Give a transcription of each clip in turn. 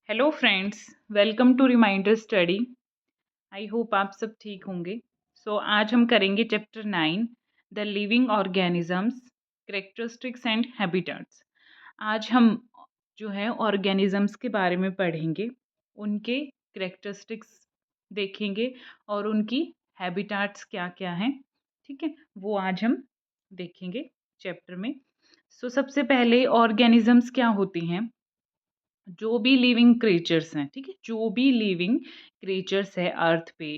Hello friends, welcome to reminder study. I hope आप सब ठीक होंगे। आज हम करेंगे chapter 9, the living organisms, characteristics and habitats. आज हम जो है ऑर्गेनिजम्स के बारे में पढ़ेंगे, उनके कैरेक्टरिस्टिक्स देखेंगे और उनकी हैबिटेट्स क्या क्या हैं। ठीक है, वो आज हम देखेंगे चैप्टर में। सबसे पहले ऑर्गेनिजम्स क्या होती हैं। जो भी लिविंग क्रिएचर्स हैं, ठीक है, जो भी लिविंग क्रिएचर्स है अर्थ पे,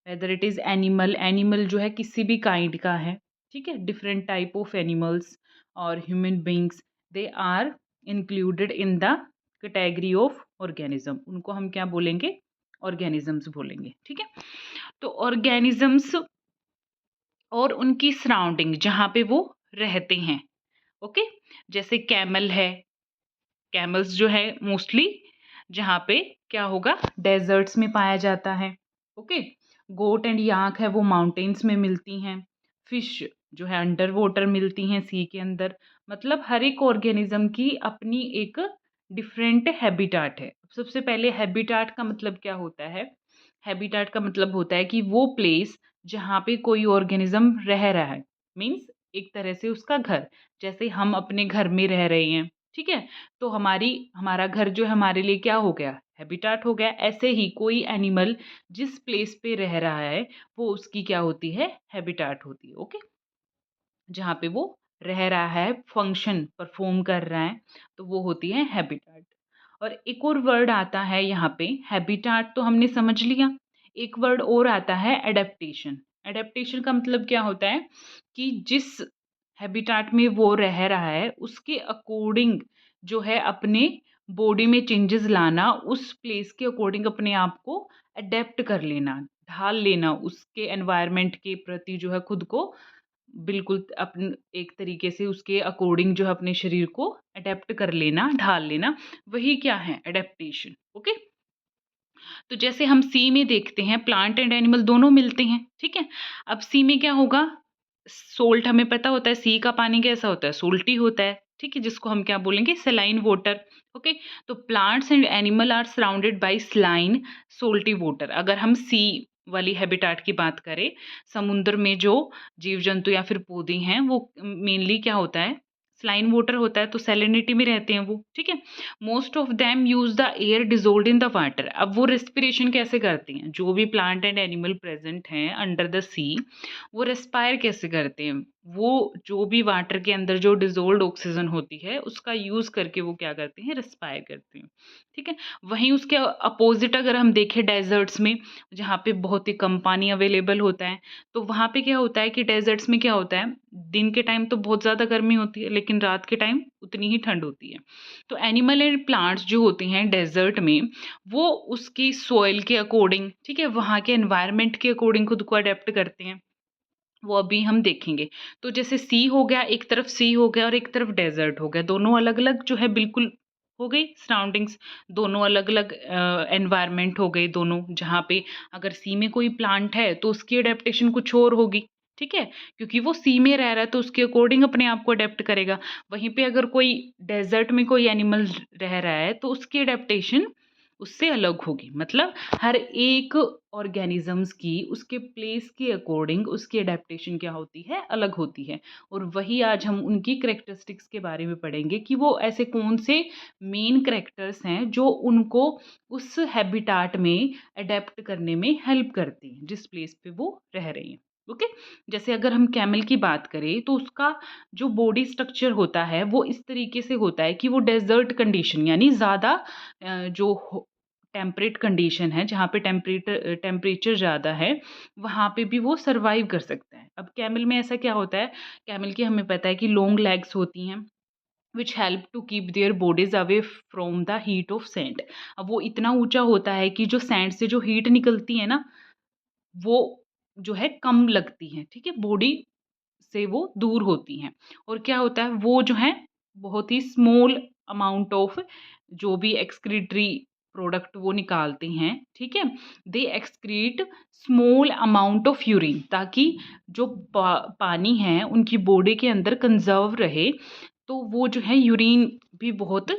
वेदर इट इज एनिमल जो है किसी भी काइंड का है, ठीक है, डिफरेंट टाइप ऑफ एनिमल्स और human beings, they are included in the category of organism. उनको हम क्या बोलेंगे? ऑर्गेनिजम्स बोलेंगे। ठीक है, तो ऑर्गेनिजम्स और उनकी सराउंडिंग जहाँ पे वो रहते हैं, ओके। जैसे कैमल है, कैमल्स जो है मोस्टली जहाँ पे क्या होगा, डेजर्ट्स में पाया जाता है, ओके। गोट एंड याक है, वो माउंटेन्स में मिलती हैं। फिश जो है अंडर वाटर मिलती हैं, सी के अंदर। मतलब हर एक ऑर्गेनिज्म की अपनी एक डिफरेंट हैबिटाट है। सबसे पहले हैबिटाट का मतलब क्या होता है? हैबिटाट का मतलब होता है कि वो प्लेस जहाँ पे कोई ऑर्गेनिज्म रह रहा है, मीन्स एक तरह से उसका घर। जैसे हम अपने घर में रह रहे हैं, ठीक है, तो हमारा घर जो है हमारे लिए क्या हो गया? हैबिटाट हो गया। ऐसे ही कोई एनिमल जिस प्लेस पे रह रहा है, वो उसकी क्या होती है? हैबिटाट होती है, ओके। जहाँ पे वो रह रहा है, फंक्शन परफॉर्म कर रहा है, तो वो होती है हैबिटाट। और एक और वर्ड आता है यहाँ पे, हैबिटाट तो हमने समझ लिया। एक वर्ड और आता है एडेप्टेशन। एडेप्टेशन का मतलब क्या होता है कि जिस हैबिटाट में वो रह रहा है उसके अकॉर्डिंग जो है अपने बॉडी में चेंजेस लाना, उस प्लेस के अकॉर्डिंग अपने आप को अडेप्ट कर लेना, ढाल लेना, उसके एनवायरनमेंट के प्रति जो है खुद को बिल्कुल अपन एक तरीके से उसके अकॉर्डिंग जो है अपने शरीर को अडेप्ट कर लेना, ढाल लेना, वही क्या है? Adaptation, okay. तो जैसे हम सी में देखते हैं, प्लांट एंड एनिमल दोनों मिलते हैं, ठीक है। अब सी में क्या होगा? सोल्ट हमें पता होता है, सी का पानी कैसा होता है? सोल्टी होता है, ठीक है, जिसको हम क्या बोलेंगे? Saline water, okay. तो plants and animal are surrounded by saline salty water. अगर हम सी वाली हैबिटाट की बात करें, समुद्र में जो जीव जंतु या फिर पौधे हैं वो मेनली क्या होता है? स्लाइन वाटर होता है, तो सैलिनिटी में रहते हैं वो, ठीक है। Most of them use the air dissolved in the water. अब वो रेस्पिरेशन कैसे करते हैं? जो भी प्लांट एंड एनिमल प्रेजेंट हैं अंडर द सी, वो रेस्पायर कैसे करते हैं? वो जो भी वाटर के अंदर जो डिजोल्ड ऑक्सीजन होती है उसका यूज करके वो क्या करते हैं? रेस्पायर करते हैं, ठीक है। वहीं उसके अपोजिट अगर हम देखें डेजर्ट्स में, जहाँ पे बहुत ही कम पानी अवेलेबल होता है, तो वहाँ पे क्या होता है कि डेजर्ट्स में क्या होता है, दिन के टाइम तो बहुत ज़्यादा गर्मी होती है लेकिन रात के टाइम उतनी ही ठंड होती है। तो एनिमल एंड प्लांट्स जो होते हैं डेजर्ट में, वो उसकी सॉइल के अकॉर्डिंग, ठीक है, वहाँ के एनवायरनमेंट के अकॉर्डिंग खुद को अडेप्ट करते हैं। वो अभी हम देखेंगे। तो जैसे सी हो गया, एक तरफ सी हो गया और एक तरफ डेजर्ट हो गया, दोनों अलग अलग जो है बिल्कुल हो गई सराउंडिंग्स, दोनों अलग अलग एनवायरनमेंट हो गए दोनों। जहाँ पे अगर सी में कोई प्लांट है तो उसकी अडेप्टेशन कुछ और होगी, ठीक है, क्योंकि वो सी में रह रहा है तो उसके अकॉर्डिंग अपने आप को अडेप्ट करेगा। वहीं पे अगर कोई डेजर्ट में कोई एनिमल रह रहा है तो उसकी अडेप्टेशन उससे अलग होगी। मतलब हर एक ऑर्गेनिजम्स की उसके प्लेस के अकॉर्डिंग उसकी अडेप्टेशन क्या होती है? अलग होती है। और वही आज हम उनकी करेक्टरिस्टिक्स के बारे में पढ़ेंगे कि वो ऐसे कौन से मेन करेक्टर्स हैं जो उनको उस हैबिटाट में अडेप्ट करने में हेल्प करती हैं जिस प्लेस पे वो रह रही हैं, ओके। जैसे अगर हम कैमल की बात करें तो उसका जो बॉडी स्ट्रक्चर होता है वो इस तरीके से होता है कि वो डेजर्ट कंडीशन यानी ज़्यादा जो टेम्परेट कंडीशन है, जहाँ पे टेम्परेचर ज़्यादा है, वहाँ पे भी वो सर्वाइव कर सकता है। अब कैमल में ऐसा क्या होता है? कैमल की हमें पता है कि लॉन्ग लेग्स होती हैं, which help to keep their bodies away from the heat of sand. अब वो इतना ऊंचा होता है कि जो सैंड से जो हीट निकलती है ना, वो जो है कम लगती है, ठीक है, बॉडी से वो दूर होती हैं। और क्या होता है, वो जो है बहुत ही स्मॉल अमाउंट ऑफ जो भी एक्सक्रीटरी प्रोडक्ट वो निकालते हैं, ठीक है, दे excrete small amount of urine, ताकि जो पानी है उनकी बॉडी के अंदर कंजर्व रहे। तो वो जो है यूरिन भी बहुत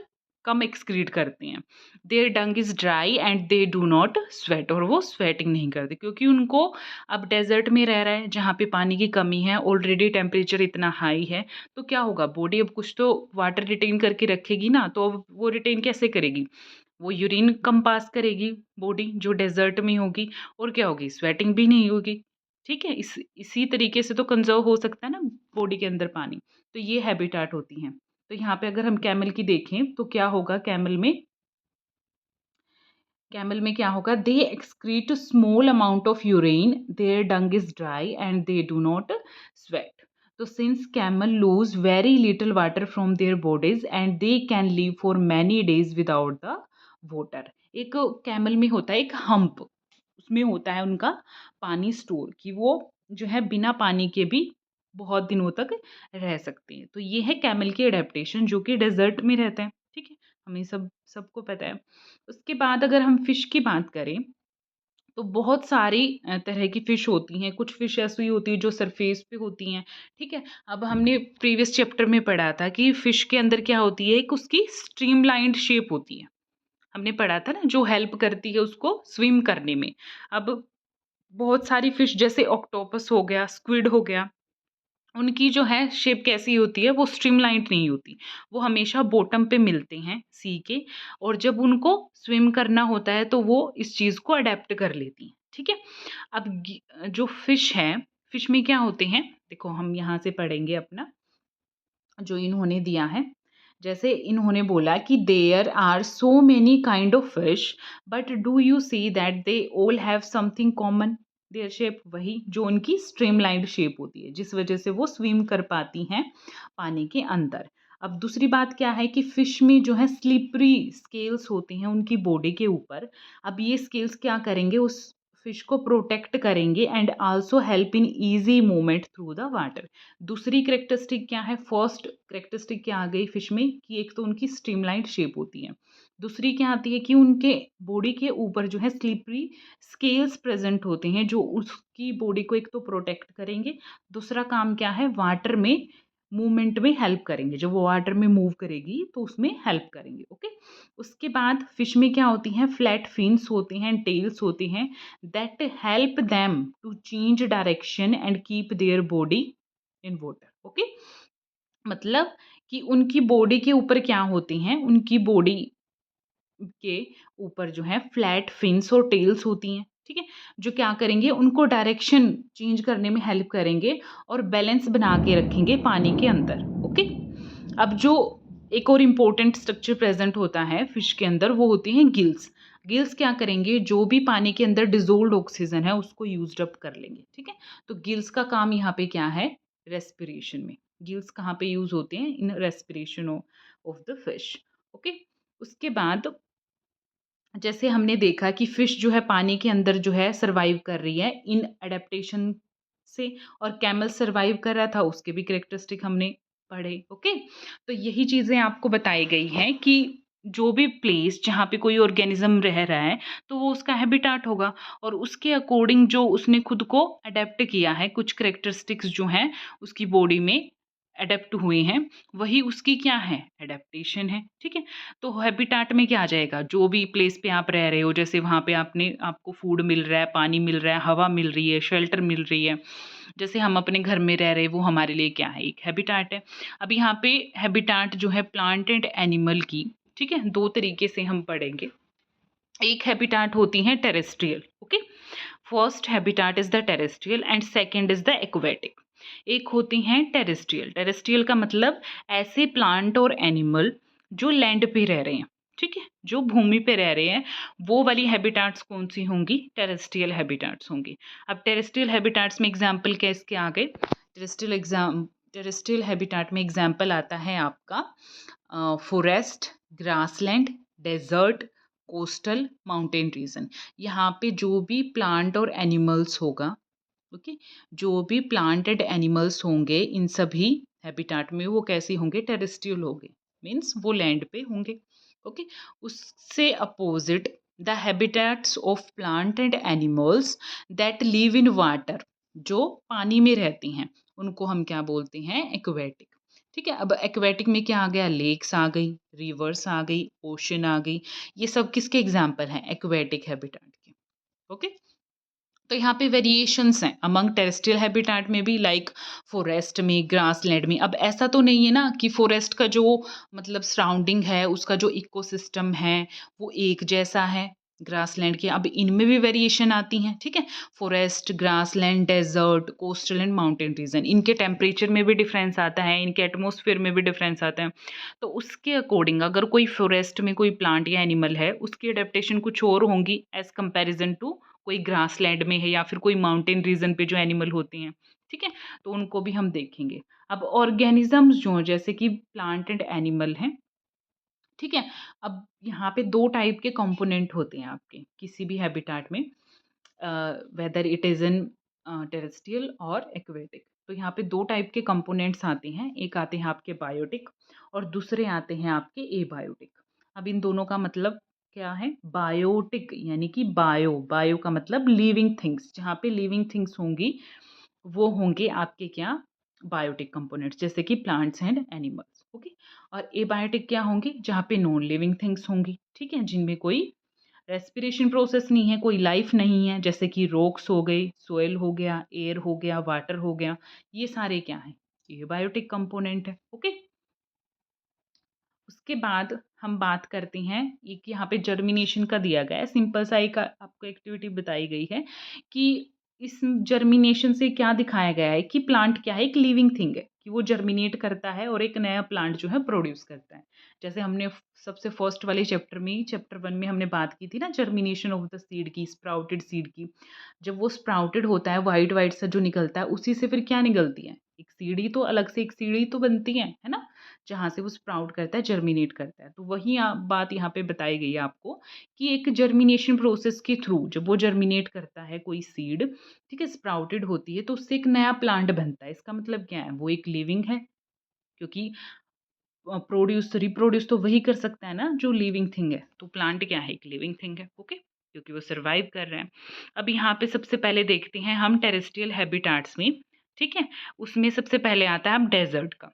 कम एक्सक्रीट करते हैं। Their dung is dry and they do not sweat, और वो स्वेटिंग नहीं करते क्योंकि उनको अब डेजर्ट में रह रहा है जहाँ पे पानी की कमी है, ऑलरेडी टेम्परेचर इतना हाई है, तो क्या होगा, बॉडी अब कुछ तो वाटर रिटेन करके रखेगी ना, तो अब वो रिटेन कैसे करेगी, वो यूरिन कम पास करेगी बॉडी जो डेजर्ट में होगी, और क्या होगी, स्वेटिंग भी नहीं होगी। ठीक है, इसी तरीके से तो कंजर्व हो सकता है ना बॉडी के अंदर पानी। तो ये हैबिटाट होती हैं। तो यहाँ पे अगर हम कैमल की देखें तो क्या होगा, कैमल में क्या होगा, they excrete small amount of urine, their dung is dry and they do not sweat. तो since camel lose very little water from their bodies and they can live for many days without the water. एक camel में होता है एक hump, उसमें होता है उनका पानी स्टोर, कि वो जो है बिना पानी के भी बहुत दिनों तक रह सकते हैं। तो ये है कैमल की एडेप्टेशन जो कि डेजर्ट में रहते हैं। ठीक है, हमें सबको पता है। उसके बाद अगर हम फ़िश की बात करें, तो बहुत सारी तरह की फ़िश होती हैं। कुछ फ़िश ऐसी होती हैं जो सरफ़ेस पे होती हैं, ठीक है? अब हमने प्रीवियस चैप्टर में पढ़ा था कि फ़िश के अंदर क्या होती है, एक उसकी स्ट्रीमलाइन्ड शेप होती है। हमने पढ़ा था ना, जो हेल्प करती है उसको स्विम करने में। अब बहुत सारी फ़िश जैसे ऑक्टोपस हो गया, स्क्विड हो गया, उनकी जो है शेप कैसी होती है, वो स्ट्रीमलाइन्ड नहीं होती। वो हमेशा बॉटम पे मिलते हैं सी के, और जब उनको स्विम करना होता है तो वो इस चीज़ को अडैप्ट कर लेती हैं, ठीक है? अब जो फ़िश है, फ़िश में क्या होते हैं, देखो हम यहाँ से पढ़ेंगे अपना जो इन्होंने दिया है। जैसे इन्होंने बोला कि there are so many kind of fish, but do you see that they all have something common, their shape, वही जो उनकी स्ट्रीमलाइन्ड शेप होती है जिस वजह से वो स्विम कर पाती हैं पानी के अंदर। अब दूसरी बात क्या है कि फिश में जो है स्लिपरी स्केल्स होते हैं उनकी बॉडी के ऊपर। अब ये स्केल्स क्या करेंगे, उस फिश को प्रोटेक्ट करेंगे and also help in easy movement through the water. दूसरी करेक्टरिस्टिक क्या है, फर्स्ट करेक्टरिस्टिक क्या आ गई फिश में, कि एक तो उनकी स्ट्रीमलाइन्ड शेप होती है, दूसरी क्या आती है कि उनके बॉडी के ऊपर जो है स्लिपरी स्केल्स प्रेजेंट होते हैं जो उसकी बॉडी को एक तो प्रोटेक्ट करेंगे, दूसरा काम क्या है, वाटर में मूवमेंट में हेल्प करेंगे, जब वो वाटर में मूव करेगी तो उसमें हेल्प करेंगे। ओके, उसके बाद फिश में क्या होती हैं, फ्लैट फिन्स होते हैं, टेल्स होते हैं, that help them to change direction and keep their body in water. Okay, मतलब कि उनकी बॉडी के ऊपर क्या होते हैं, उनकी बॉडी के ऊपर जो है फ्लैट फिन्स और टेल्स होती हैं, ठीक है, जो क्या करेंगे, उनको डायरेक्शन चेंज करने में हेल्प करेंगे और बैलेंस बना के रखेंगे पानी के अंदर। ओके, अब जो एक और इम्पोर्टेंट स्ट्रक्चर प्रेजेंट होता है फिश के अंदर, वो होती हैं गिल्स। गिल्स क्या करेंगे, जो भी पानी के अंदर डिजोल्व ऑक्सीजन है उसको यूज अप कर लेंगे। ठीक है, तो गिल्स का काम यहाँ पे क्या है, रेस्पिरेशन में। गिल्स कहाँ पे यूज होते हैं, in respiration of the fish. Okay, उसके बाद जैसे हमने देखा कि फिश जो है पानी के अंदर जो है सरवाइव कर रही है इन एडेप्टेशन से, और कैमल सरवाइव कर रहा था, उसके भी करेक्टरिस्टिक हमने पढ़े। ओके, तो यही चीज़ें आपको बताई गई हैं कि जो भी प्लेस जहाँ पे कोई ऑर्गेनिज्म रह रहा है तो वो उसका हैबिटाट होगा, और उसके अकॉर्डिंग जो उसने खुद को अडेप्ट किया है, कुछ करेक्टरिस्टिक्स जो हैं उसकी बॉडी में अडेप्ट हुए हैं, वही उसकी क्या है, एडेप्टेशन है। ठीक है, तो हैबिटाट में क्या आ जाएगा, जो भी प्लेस पे आप रह रहे हो, जैसे वहाँ पे आपको फूड मिल रहा है, पानी मिल रहा है, हवा मिल रही है, शेल्टर मिल रही है, जैसे हम अपने घर में रह रहे हैं, वो हमारे लिए क्या है, एक हैबिटाट है। अब यहाँ पे हैबिटाट जो है प्लांट एंड एनिमल की, ठीक है, दो तरीके से हम पढ़ेंगे। एक हैबिटाट होती है terrestrial. Okay, first habitat is the terrestrial and second is the aquatic. एक होती हैं टेरेस्ट्रियल, टेरेस्ट्रियल का मतलब ऐसे प्लांट और एनिमल जो लैंड पे रह रहे हैं, ठीक है, जो भूमि पे रह रहे हैं, वो वाली हैबिटाट्स कौन सी होंगी, टेरेस्ट्रियल हैबिटाट्स होंगी। अब टेरेस्ट्रियल हैबिटाट्स में एग्जाम्पल क्या इसके आ गए, टेरेस्ट्रियल हैबिटाट में एग्जाम्पल आता है आपका forest, grassland, desert, coastal, mountain region. यहाँ पे जो भी प्लांट और एनिमल्स होगा, ओके, जो भी प्लांट एंड एनिमल्स होंगे इन सभी हैबिटाट में वो कैसे होंगे, टेरेस्ट्रियल होंगे, मीन्स वो लैंड पे होंगे। ओके, उससे opposite the habitats of plant and animals that live in water, जो पानी में रहती हैं, उनको हम क्या बोलते हैं, एक्वेटिक। ठीक है। अब एक्वेटिक में क्या आ गया, लेक्स आ गई, रिवर्स आ गई, ओशन आ गई। ये सब किसके एग्जाम्पल हैं, एक्वेटिक हैबिटेट के। ओके, तो यहाँ पे वेरिएशंस हैं अमंग टेरेस्ट्रियल हैबिटेट में भी, लाइक फॉरेस्ट में, ग्रासलैंड में। अब ऐसा तो नहीं है ना कि फॉरेस्ट का जो मतलब सराउंडिंग है, उसका जो इकोसिस्टम है वो एक जैसा है ग्रासलैंड के। अब इनमें भी वेरिएशन आती हैं, ठीक है। Forest, grassland, desert, coastal and mountain region, इनके टेम्परेचर में भी डिफरेंस आता है, इनके एटमॉस्फेयर में भी डिफरेंस आता है। तो उसके अकॉर्डिंग अगर कोई फॉरेस्ट में कोई प्लांट या एनिमल है, उसकी अडेप्टेशन कुछ और होंगी एज कंपेरिजन टू कोई ग्रासलैंड में है या फिर कोई माउंटेन रीजन पे जो एनिमल होते हैं, ठीक है। तो उनको भी हम देखेंगे। अब ऑर्गेनिजम्स जो हैं, जैसे कि प्लांट एंड एनिमल हैं, ठीक है। अब यहाँ पे दो टाइप के कंपोनेंट होते हैं आपके किसी भी हैबिटेट में, whether it is in terrestrial और एक्वेटिक। तो यहाँ पे दो टाइप के कंपोनेंट्स आते हैं, एक आते हैं आपके बायोटिक और दूसरे आते हैं आपके एबायोटिक। अब इन दोनों का मतलब क्या है, बायोटिक यानी कि बायो, बायो का मतलब लिविंग थिंग्स, जहाँ पे लिविंग थिंग्स होंगी वो होंगे आपके क्या, बायोटिक कंपोनेंट्स, जैसे कि प्लांट्स एंड एनिमल्स। ओके, और एबायोटिक क्या होंगे, जहाँ पे नॉन लिविंग थिंग्स होंगी, ठीक है, जिनमें कोई रेस्पिरेशन प्रोसेस नहीं है, कोई लाइफ नहीं है, जैसे कि रॉक्स हो गई, सोयल हो गया, एयर हो गया, वाटर हो गया, ये सारे क्या हैं, ये बायोटिक कंपोनेंट है। ओके, उसके बाद हम बात करते हैं, एक यहाँ पे जर्मिनेशन का दिया गया है, सिंपल सा एक आपको एक्टिविटी बताई गई है कि इस जर्मिनेशन से क्या दिखाया गया है कि प्लांट क्या है, एक लिविंग थिंग है, कि वो जर्मिनेट करता है और एक नया प्लांट जो है प्रोड्यूस करता है। जैसे हमने सबसे फर्स्ट वाले चैप्टर में, चैप्टर 1 में हमने बात की थी ना, जर्मिनेशन ऑफ द सीड की, स्प्राउटेड सीड की। जब वो स्प्राउटेड होता है, वाइट वाइट सा जो निकलता है, उसी से फिर क्या निकलती है, एक सीढ़ी, तो अलग से एक सीढ़ी तो बनती है ना, जहाँ से वो स्प्राउट करता है, जर्मिनेट करता है। तो वही बात यहाँ पे बताई गई है आपको कि एक जर्मिनेशन प्रोसेस के थ्रू जब वो जर्मिनेट करता है कोई सीड, ठीक है, स्प्राउटेड होती है, तो उससे एक नया प्लांट बनता है। इसका मतलब क्या है, वो एक लिविंग है, क्योंकि प्रोड्यूस रिप्रोड्यूस तो वही कर सकता है ना जो लिविंग थिंग है। तो प्लांट क्या है, एक लिविंग थिंग है। ओके, क्योंकि वो सर्वाइव कर रहे हैं। अब यहाँ पे सबसे पहले देखते हैं हम टेरेस्ट्रियल हैबिटेट्स में, ठीक है। उसमें सबसे पहले आता है अब डेजर्ट का।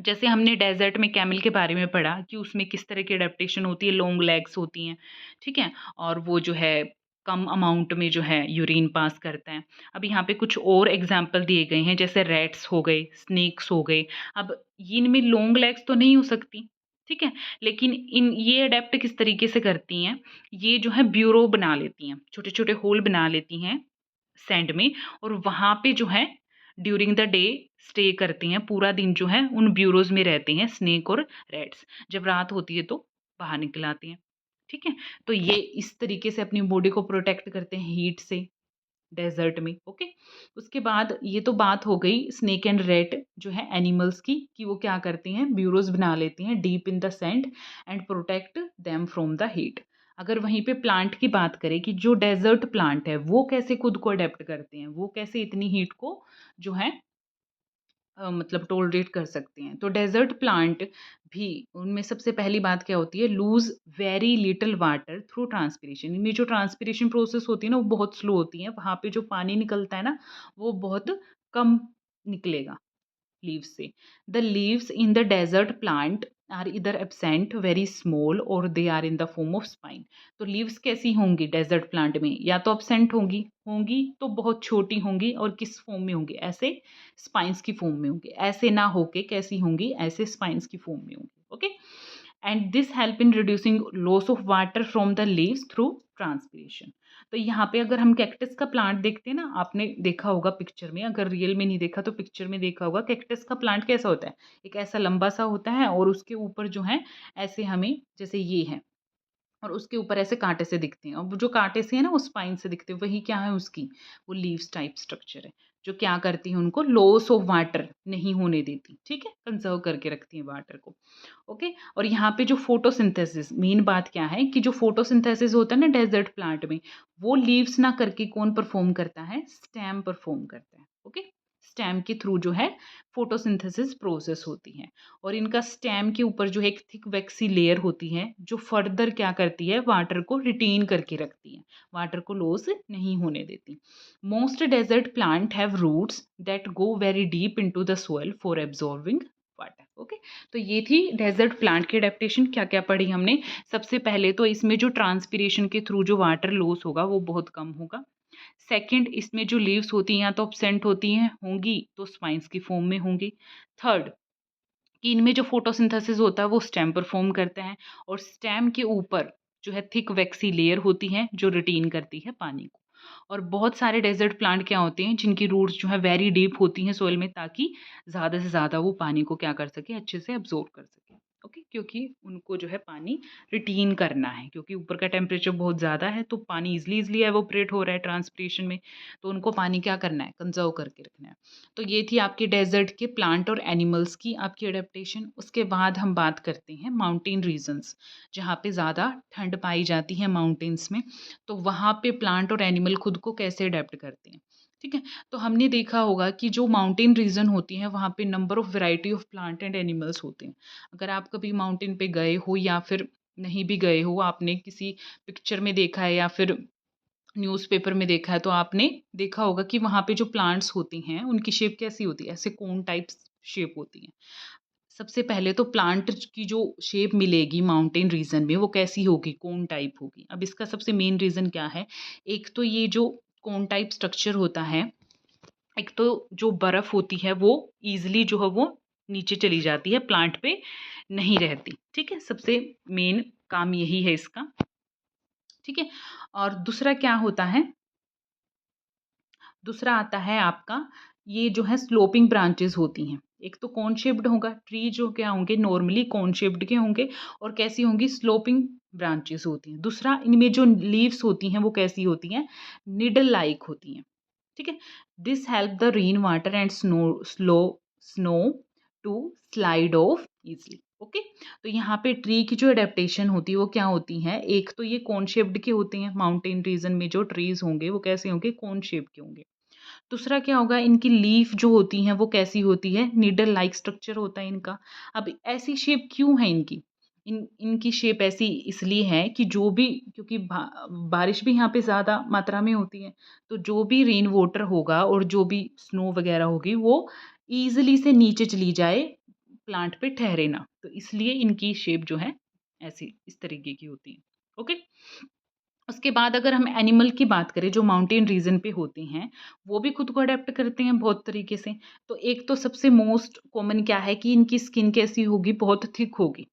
जैसे हमने डेजर्ट में कैमल के बारे में पढ़ा कि उसमें किस तरह की अडेप्टेशन होती है, लॉन्ग लेग्स होती हैं, ठीक है, और वो जो है कम अमाउंट में जो है यूरिन पास करता है। अब यहाँ पे कुछ और एग्जांपल दिए गए हैं, जैसे रैट्स हो गए, स्नेक्स हो गए। अब इनमें लॉन्ग लेग्स तो नहीं हो सकती, ठीक है, लेकिन इन ये अडेप्ट किस तरीके से करती हैं, ये जो है ब्यूरो बना लेती हैं, छोटे छोटे होल बना लेती हैं सैंड में, और वहाँ पे जो है ड्यूरिंग द डे स्टे करती हैं, पूरा दिन जो है उन ब्यूरोज में रहते हैं स्नेक और रैट्स। जब रात होती है तो बाहर निकल आती हैं, ठीक है। तो ये इस तरीके से अपनी बॉडी को प्रोटेक्ट करते हैं हीट से डेजर्ट में। ओके, उसके बाद ये तो बात हो गई स्नेक एंड रैट जो है एनिमल्स की, कि वो क्या करती हैं, ब्यूरोज बना लेती हैं deep in the sand and protect them from the heat. अगर वहीं पे प्लांट की बात करें कि जो डेजर्ट प्लांट है वो कैसे खुद को अडेप्ट करते हैं, वो कैसे इतनी हीट को जो है मतलब टोलरेट कर सकते हैं। तो डेजर्ट प्लांट भी, उनमें सबसे पहली बात क्या होती है, lose very little water through transpiration. इनमें जो ट्रांसपिरेशन प्रोसेस होती है ना वो बहुत स्लो होती है, वहाँ पे जो पानी निकलता है ना वो बहुत कम निकलेगा लीव्स से। The leaves in the desert plant are इधर एब्सेंट, वेरी स्मॉल, और they are in the form of spine. तो लीव्स कैसी होंगी डेजर्ट प्लांट में, या तो एब्सेंट होंगी, होंगी तो बहुत छोटी होंगी, और किस फॉर्म में होंगी, ऐसे स्पाइंस की फॉर्म में होंगी, ऐसे ना होके कैसी होंगी, ऐसे स्पाइंस की फॉर्म में होंगी। Okay, and this help in reducing loss of water from the leaves through transpiration. तो यहाँ पे अगर हम कैक्टस का प्लांट देखते हैं ना, आपने देखा होगा पिक्चर में, अगर रियल में नहीं देखा तो पिक्चर में देखा होगा, कैक्टस का प्लांट कैसा होता है, एक ऐसा लंबा सा होता है और उसके ऊपर जो है ऐसे हमें, जैसे ये है, और उसके ऊपर ऐसे कांटे से दिखते हैं, और वो जो कांटे से है ना वो स्पाइन से दिखते हैं, वही क्या है उसकी, वो लीव्स टाइप स्ट्रक्चर है, जो क्या करती है, उनको लॉस ऑफ वाटर नहीं होने देती, ठीक है, कंजर्व करके रखती है वाटर को। ओके, और यहाँ पे जो फोटोसिंथेसिस, मेन बात क्या है कि जो फोटोसिंथेसिस होता है ना डेजर्ट प्लांट में, वो लीव्स ना करके कौन परफॉर्म करता है, स्टेम परफॉर्म करता है। ओके, स्टेम के थ्रू जो है फोटोसिंथेसिस प्रोसेस होती है, और इनका स्टेम के ऊपर जो है एक थिक वैक्सी लेयर होती है, जो फर्दर क्या करती है, वाटर को रिटेन करके रखती है, वाटर को लॉस नहीं होने देती। Most desert plant have roots that go very deep into the soil for absorbing okay. तो ये थी डेजर्ट प्लांट की एडेप्टेशन। क्या क्या पढ़ी हमने? सबसे पहले तो इसमें जो ट्रांसपीरेशन के थ्रू जो वाटर लॉस होगा वो बहुत कम होगा। सेकंड, इसमें जो लीव्स होती हैं या तो एब्सेंट होती हैं, होंगी तो स्पाइंस की फॉर्म में होंगी। थर्ड, कि इनमें जो फोटोसिंथेसिस होता है वो स्टेम पर फॉर्म करता है, और स्टेम के ऊपर जो है थिक वैक्सी लेयर होती है जो रिटेन करती है पानी को। और बहुत सारे डेजर्ट प्लांट क्या होते हैं जिनकी रूट्स जो है वेरी डीप होती हैं सोइल में, ताकि ज़्यादा से ज़्यादा वो पानी को क्या कर सके, अच्छे से अब्जॉर्ब कर सके। ओके, क्योंकि उनको जो है पानी रिटेन करना है, क्योंकि ऊपर का टेम्परेचर बहुत ज़्यादा है तो पानी इजली एवोपरेट हो रहा है ट्रांसपिरेशन में, तो उनको पानी क्या करना है, कंजर्व करके रखना है। तो ये थी आपके डेजर्ट के प्लांट और एनिमल्स की आपकी अडेप्टेशन। उसके बाद हम बात करते हैं माउंटेन रीजन्स, जहाँ पे ज़्यादा ठंड पाई जाती है माउंटेन्स में, तो वहाँ पे प्लांट और एनिमल खुद को कैसे अडेप्ट करते हैं। ठीक है, तो हमने देखा होगा कि जो माउंटेन रीजन होती हैं वहाँ पे number of variety of plant and animals होते हैं। अगर आप कभी माउंटेन पे गए हो या फिर नहीं भी गए हो, आपने किसी पिक्चर में देखा है या फिर न्यूज़पेपर में देखा है, तो आपने देखा होगा कि वहाँ पे जो प्लांट्स होती हैं उनकी शेप कैसी होती है, ऐसे कोन टाइप्स शेप होती है। सबसे पहले तो प्लांट की जो शेप मिलेगी माउंटेन रीजन में वो कैसी होगी, कोन टाइप होगी। अब इसका सबसे मेन रीज़न क्या है? एक तो ये जो कोन टाइप स्ट्रक्चर होता है, एक तो जो बर्फ़ होती है वो ईज़िली जो है वो नीचे चली जाती है, प्लांट पे नहीं रहती। ठीक है? सबसे मेन काम यही है इसका। ठीक है? और दूसरा क्या होता है, दूसरा आता है आपका, ये जो है स्लोपिंग ब्रांचेस होती हैं। एक तो कोन शेप्ड होगा, ट्री जो क्या होंगे नॉर्मली कोन शेप्ड के होंगे, और कैसी होंगी, स्लोपिंग ब्रांचेस होती हैं। दूसरा, इनमें जो लीव्स होती हैं वो कैसी होती हैं, निडल लाइक होती हैं। ठीक है, this help the rain water and snow to slide off easily. Okay, तो यहाँ पे ट्री की जो अडेप्टेशन होती है वो क्या होती है, एक तो ये कोन शेप्ड के होते हैं, माउंटेन रीजन में जो ट्रीज होंगे वो कैसे होंगे, कोन शेप के होंगे। दूसरा क्या होगा, इनकी लीफ जो होती हैं वो कैसी होती है, नीडल लाइक स्ट्रक्चर होता है इनका। अब ऐसी शेप क्यों है इनकी, इनकी शेप ऐसी इसलिए है कि जो भी, क्योंकि बारिश भी यहाँ पे ज़्यादा मात्रा में होती है, तो जो भी रेन वाटर होगा और जो भी स्नो वगैरह होगी वो ईजिली से नीचे चली जाए, प्लांट पे ठहरे ना, तो इसलिए इनकी शेप जो है ऐसी इस तरीके की होती है। ओके, उसके बाद अगर हम एनिमल की बात करें जो माउंटेन रीजन पे होते हैं, वो भी खुद को अडेप्ट करते हैं बहुत तरीके से। तो एक तो सबसे मोस्ट कॉमन क्या है कि इनकी स्किन कैसी होगी, बहुत थिक होगी,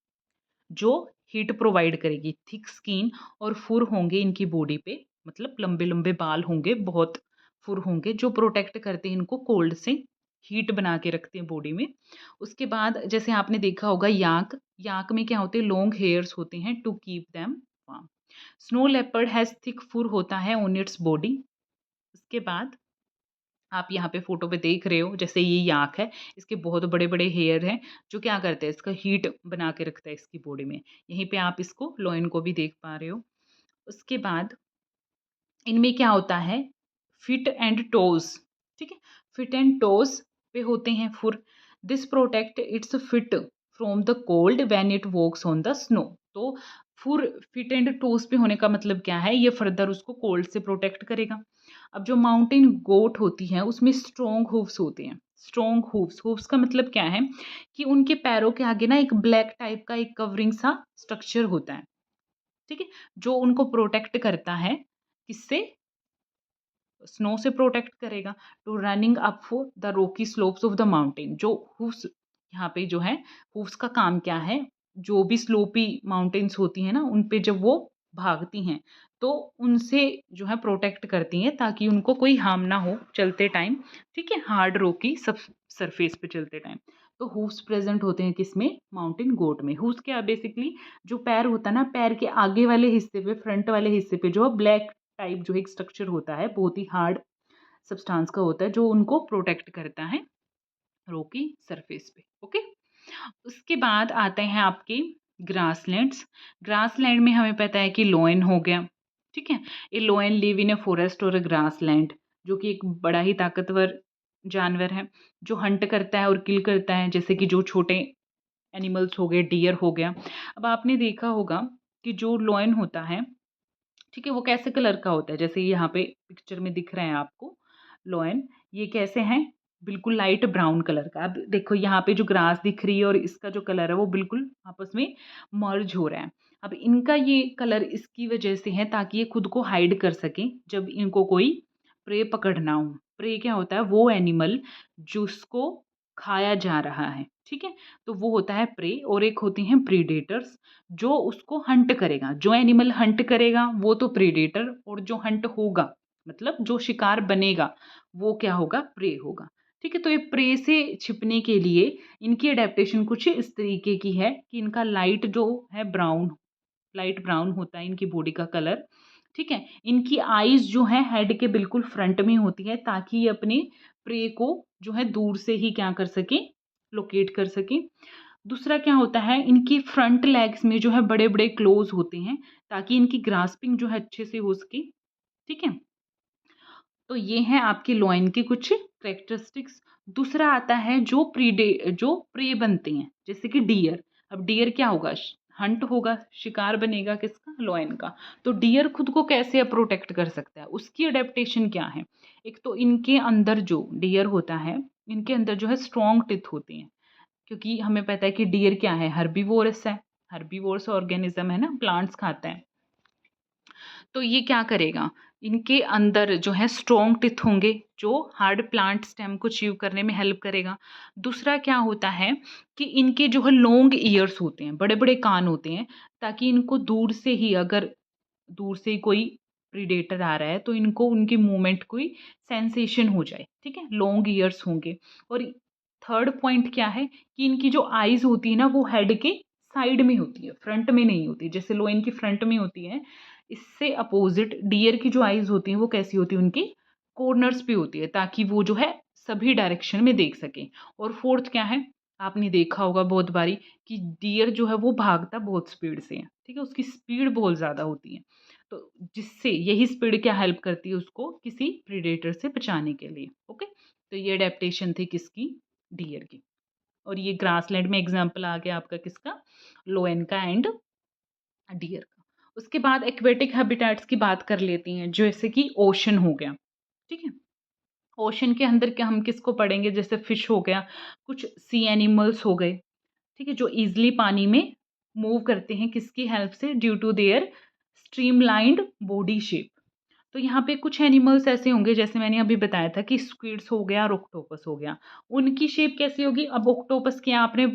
जो हीट प्रोवाइड करेगी, थिक स्किन। और फुर होंगे इनकी बॉडी पे, मतलब लंबे लंबे बाल होंगे, बहुत फुर होंगे जो प्रोटेक्ट करते हैं इनको कोल्ड से, हीट बना के रखते हैं बॉडी में। उसके बाद जैसे आपने देखा होगा याक, याक में क्या होते हैं, लॉन्ग हेयर्स होते हैं to keep them warm. Snow leopard has thick fur होता है ऑन इट्स बॉडी। उसके बाद आप यहाँ पे फोटो पे देख रहे हो, जैसे ये याक है, इसके बहुत बड़े बड़े हेयर हैं जो क्या करते हैं, इसका हीट बना के रखता है इसकी बॉडी में। यहीं पे आप इसको लोइन को भी देख पा रहे हो। उसके बाद इनमें क्या होता है, फिट एंड टोज। ठीक है, फिट एंड टोज पे होते हैं fur. This protect its feet from the cold when it walks on the snow. तो फुर फिट एंड टोज पे होने का मतलब क्या है, ये फर्दर उसको कोल्ड से प्रोटेक्ट करेगा। अब जो माउंटेन गोट होती है उसमें स्ट्रॉन्ग हूव्स होते हैं। स्ट्रॉन्ग हूव्स, हूव्स का मतलब क्या है कि उनके पैरों के आगे ना एक ब्लैक टाइप का एक कवरिंग सा स्ट्रक्चर होता है। ठीक है, जो उनको प्रोटेक्ट करता है, किससे, स्नो से प्रोटेक्ट करेगा, to running up the rocky slopes of the mountain. जो हूफ्स यहाँ पे जो है, हूफ्स का काम क्या है, जो भी स्लोपी माउंटेन्स होती हैं ना उन पे जब वो भागती हैं तो उनसे जो है प्रोटेक्ट करती हैं, ताकि उनको कोई हार्म ना हो चलते टाइम। ठीक है, हार्ड रॉकी सब सरफेस पे चलते टाइम। तो हूफ्स प्रेजेंट होते हैं किसमें, माउंटेन गोट में। हूफ्स क्या, बेसिकली जो पैर होता है ना, पैर के आगे वाले हिस्से पे, फ्रंट वाले हिस्से पे जो ब्लैक टाइप जो एक स्ट्रक्चर होता है, बहुत ही हार्ड सब्सटेंस का होता है, जो उनको प्रोटेक्ट करता है रॉकी सरफेस पे। ओके, उसके बाद आते हैं आपके ग्रासलैंड्स। ग्रासलैंड में हमें पता है कि लोयन हो गया। ठीक है, ये लोयन लिव इन ए फॉरेस्ट और अ ग्रासलैंड, जो कि एक बड़ा ही ताकतवर जानवर है जो हंट करता है और किल करता है, जैसे कि जो छोटे एनिमल्स हो गए, डियर हो गया। अब आपने देखा होगा कि जो लोयन होता है, ठीक है, वो कैसे कलर का होता है, जैसे यहाँ पे पिक्चर में दिख रहे हैं आपको लोयन, ये कैसे हैं, बिल्कुल लाइट ब्राउन कलर का। अब देखो यहाँ पे जो ग्रास दिख रही है और इसका जो कलर है वो बिल्कुल आपस में मर्ज हो रहा है। अब इनका ये कलर इसकी वजह से है ताकि ये खुद को हाइड कर सकें जब इनको कोई प्रे पकड़ना हो। प्रे क्या होता है? वो एनिमल जिसको खाया जा रहा है, ठीक है? तो वो होता है प्रे, और एक होती हैं प्रीडेटर्स जो उसको हंट करेगा। जो एनिमल हंट करेगा वो तो प्रीडेटर, और जो हंट होगा मतलब जो शिकार बनेगा वो क्या होगा? प्रे होगा। ठीक है, तो ये प्रे से छिपने के लिए इनकी अडेप्टेशन कुछ इस तरीके की है कि इनका लाइट ब्राउन होता है इनकी बॉडी का कलर। ठीक है, इनकी आईज जो है हेड के बिल्कुल फ्रंट में होती है ताकि ये अपने प्रे को जो है दूर से ही क्या कर सके? लोकेट कर सके। दूसरा क्या होता है, इनकी फ्रंट लेग्स में जो है बड़े बड़े क्लोज होते हैं ताकि इनकी ग्रास्पिंग जो है अच्छे से हो सके। ठीक है, तो ये हैं आपके लॉइन के कुछ कैरेक्टरिस्टिक्स। दूसरा आता है जो प्रे बनते हैं, जैसे कि डियर। अब डियर क्या होगा? हंट होगा, शिकार बनेगा किसका? लॉयन का। तो डियर खुद को कैसे प्रोटेक्ट कर सकता है? उसकी अडेप्टेशन क्या है? एक तो इनके अंदर जो डियर होता है, इनके अंदर जो है स्ट्रॉन्ग टिथ होते हैं, क्योंकि हमें पता है कि डियर क्या है? हर्बीवोरस है। हर्बीवोरस ऑर्गेनिज्म है ना, प्लांट्स खाता है। तो ये क्या करेगा? इनके अंदर जो है स्ट्रॉन्ग टिथ होंगे जो हार्ड प्लांट स्टेम को च्यू करने में हेल्प करेगा। दूसरा क्या होता है कि इनके जो है लॉन्ग ईयर्स होते हैं, बड़े बड़े कान होते हैं, ताकि इनको दूर से ही, अगर दूर से कोई प्रीडेटर आ रहा है तो इनको उनकी मूवमेंट कोई सेंसेशन हो जाए। ठीक है, लॉन्ग ईयर्स होंगे। और थर्ड पॉइंट क्या है कि इनकी जो आईज होती है ना वो हेड के साइड में होती है, फ्रंट में नहीं होती। जैसे लोइन की फ्रंट में होती है, इससे अपोजिट डियर की जो आईज होती हैं वो कैसी होती है? उनकी कॉर्नर्स पे होती है ताकि वो जो है सभी डायरेक्शन में देख सकें। और फोर्थ क्या है? आपने देखा होगा बहुत बारी कि डियर जो है वो भागता बहुत स्पीड से है। ठीक है, उसकी स्पीड बहुत ज़्यादा होती है। तो जिससे यही स्पीड क्या हेल्प करती है उसको किसी प्रीडेटर से बचाने के लिए। ओके, तो ये अडेप्टेशन थी किसकी? डियर की। और ये ग्रासलैंड में एग्जाम्पल आ गया आपका किसका? लोएन का एंड डियर का। उसके बाद एक्वेटिक हैबिटेट्स की बात कर लेती हैं, जैसे कि ओशन हो गया। ठीक है, ओशन के अंदर क्या हम किसको पढ़ेंगे? जैसे फिश हो गया, कुछ सी एनिमल्स हो गए। ठीक है, जो इजिली पानी में मूव करते हैं किसकी हेल्प से? Due to their streamlined body shape. तो यहाँ पे कुछ एनिमल्स ऐसे होंगे, जैसे मैंने अभी बताया था कि स्क्विड्स हो गया और ऑक्टोपस हो गया। उनकी शेप कैसी होगी? अब ऑक्टोपस की आपने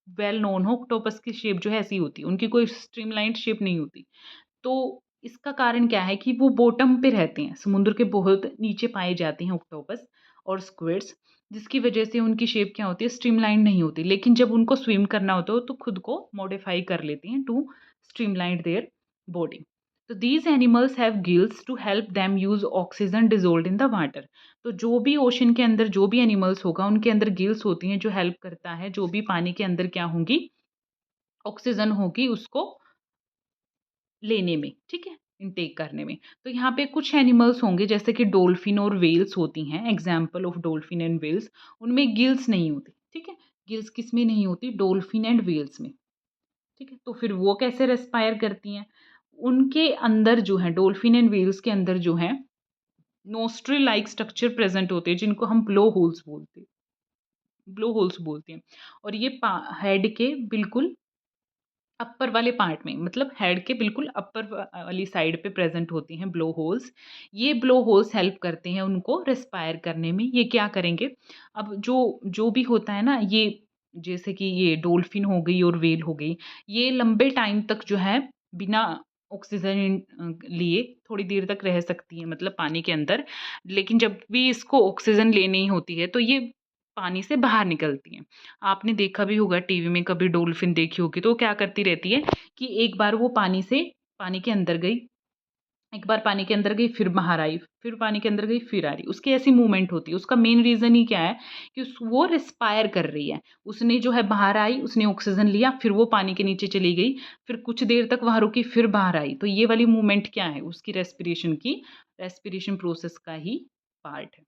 वेल नोन हो, ऑक्टोपस की शेप जो है ऐसी होती है, उनकी कोई स्ट्रीमलाइंड शेप नहीं होती। तो इसका कारण क्या है कि वो बॉटम पे रहते हैं, समुद्र के बहुत नीचे पाए जाते हैं ऑक्टोपस और स्क्विड्स, जिसकी वजह से उनकी शेप क्या होती है? स्ट्रीमलाइन नहीं होती। लेकिन जब उनको स्विम करना होता है तो खुद को मॉडिफाई कर लेती हैं टू स्ट्रीमलाइन देयर बॉडी। तो these animals have gills to help them use oxygen dissolve in the water. तो जो भी ओशन के अंदर जो भी एनिमल्स होगा उनके अंदर गिल्स होती हैं जो हेल्प करता है, जो भी पानी के अंदर क्या होंगी? ऑक्सीजन होगी उसको लेने में। ठीक है, इनटेक करने में। तो यहाँ पे कुछ एनिमल्स होंगे जैसे कि डॉल्फिन और वेल्स होती हैं, example of dolphin and whales. उनमें गिल्स नहीं होती। ठीक है, गिल्स किस में नहीं होती? डॉल्फिन एंड वेल्स में। ठीक है, तो फिर वो कैसे रेस्पायर करती हैं? उनके अंदर जो है, डॉल्फिन एंड वेल्स के अंदर जो है नोस्ट्रिल लाइक स्ट्रक्चर प्रेजेंट होते हैं जिनको हम ब्लो होल्स बोलते हैं। और ये हेड के बिल्कुल अपर वाले पार्ट में, मतलब हेड के बिल्कुल अपर वाली साइड पे प्रेजेंट होती हैं ब्लो होल्स। ये ब्लो होल्स हेल्प करते हैं उनको रेस्पायर करने में। ये क्या करेंगे? अब जो जो भी होता है ना, ये जैसे कि ये डॉल्फिन हो गई और व्हेल हो गई, ये लंबे टाइम तक जो है बिना ऑक्सीजन लिए थोड़ी देर तक रह सकती है, मतलब पानी के अंदर। लेकिन जब भी इसको ऑक्सीजन लेनी होती है तो ये पानी से बाहर निकलती हैं। आपने देखा भी होगा टीवी में, कभी डॉल्फिन देखी होगी तो वो क्या करती रहती है कि एक बार वो पानी के अंदर गई, एक बार पानी के अंदर गई फिर बाहर आई, फिर पानी के अंदर गई फिर आ रही। उसकी ऐसी मूवमेंट होती है। उसका मेन रीजन ही क्या है कि वो रिस्पायर कर रही है। उसने जो है बाहर आई, उसने ऑक्सीजन लिया, फिर वो पानी के नीचे चली गई, फिर कुछ देर तक वहां रुकी, फिर बाहर आई। तो ये वाली मूवमेंट क्या है? उसकी रेस्पिरेशन प्रोसेस का ही पार्ट है।